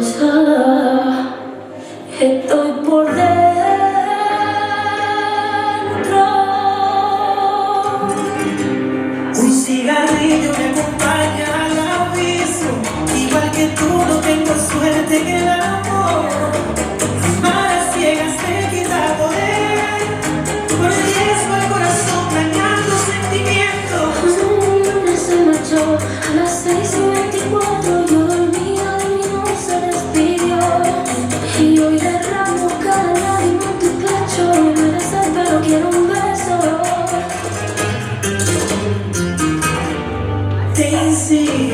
destrozada, estoy por dentro. Un cigarrillo me acompaña al abismo, igual que tú no tengo suerte en el amor. Malas ciegas te quita poder, por el riesgo al corazón dañando sentimientos. Se marchó a las 6:24, yo dormía y no se despidió. Y hoy derramo cada lágrima en tu pecho, me desespero, quiero un beso. Te insisto.